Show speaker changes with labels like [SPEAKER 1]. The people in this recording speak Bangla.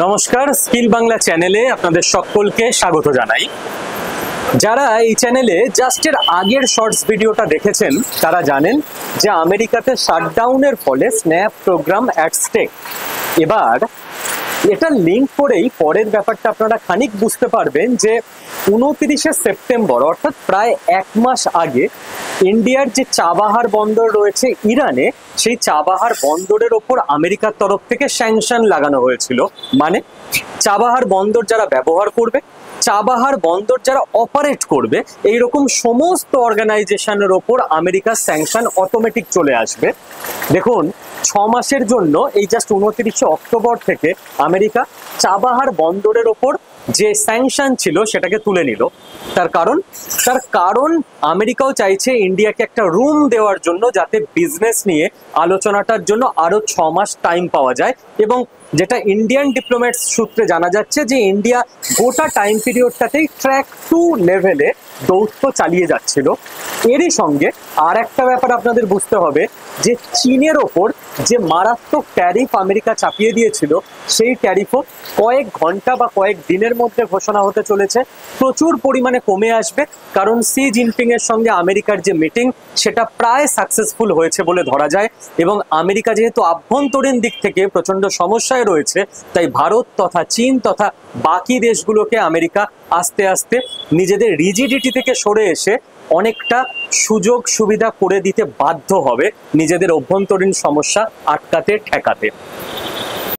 [SPEAKER 1] নমস্কার, স্কিল বাংলা চ্যানেলে আপনাদের সকলকে স্বাগত জানাই। যারা এই চ্যানেলে জাস্ট এর আগের শর্টস ভিডিওটা দেখেছেন তারা জানেন যে আমেরিকাতে শাটডাউনের ফলে স্ন্যাপ প্রোগ্রাম অ্যাট স্টেক। এবার এটা লিঙ্ক করেই পরের ব্যাপারটা আপনারা খানিক বুঝতে পারবেন যে 29শে সেপ্টেম্বর অর্থাৎ প্রায় এক মাস আগে ইন্ডিয়ার যে চাবাহার বন্দর রয়েছে ইরানে, সেই চাবাহার বন্দরের ওপর আমেরিকার তরফ থেকে স্যাংশন লাগানো হয়েছিল। মানে চাবাহার বন্দর যারা ব্যবহার করবে, চাবাহার বন্দর যারা অপারেট করবে, এইরকম সমস্ত অর্গানাইজেশনের ওপর আমেরিকার স্যাংশন অটোমেটিক চলে আসবে। দেখুন, 6 মাসের জন্য এই জাস্ট 29শে অক্টোবর থেকে আমেরিকা চাবাহার বন্দরের ওপর যে স্যাংশন ছিল সেটাকে তুলে নিল। তার কারণ আমেরিকাও চাইছে ইন্ডিয়াকে একটা রুম দেওয়ার জন্য, যাতে বিজনেস নিয়ে আলোচনাটার জন্য আরো 6 মাস টাইম পাওয়া যায়। এবং যেটা ইন্ডিয়ান ডিপ্লোম্যাটস সূত্রে জানা যাচ্ছে যে ইন্ডিয়া গোটা টাইম পিরিয়ডটাতেই ট্র্যাক 2 লেভেলে দৌত্য চালিয়ে যাচ্ছিল। এরই সঙ্গে আর একটা ব্যাপার আপনাদের বুঝতে হবে যে চীনের ওপর যে মারাত্মক ট্যারিফ আমেরিকা চাপিয়ে দিয়েছিল, সেই ট্যারিফও কয়েক ঘন্টা বা কয়েক দিনের মধ্যে ঘোষণা হতে চলেছে, প্রচুর পরিমাণে কমে আসবে। কারণ সি জিনপিং এর সঙ্গে আমেরিকার যে মিটিং সেটা প্রায় সাকসেসফুল হয়েছে বলে ধরা যায়। এবং আমেরিকা যেহেতু আভ্যন্তরীণ দিক থেকে প্রচন্ড সমস্যায় রয়েছে, তাই ভারত তথা চীন তথা বাকি দেশগুলোকে আমেরিকা আস্তে আস্তে নিজেদের রিজিডিটি থেকে সরে এসে অনেকটা সুযোগ সুবিধা করে দিতে বাধ্য হবে নিজেদের অভ্যন্তরীণ সমস্যা আটকাতে ঠেকাতে।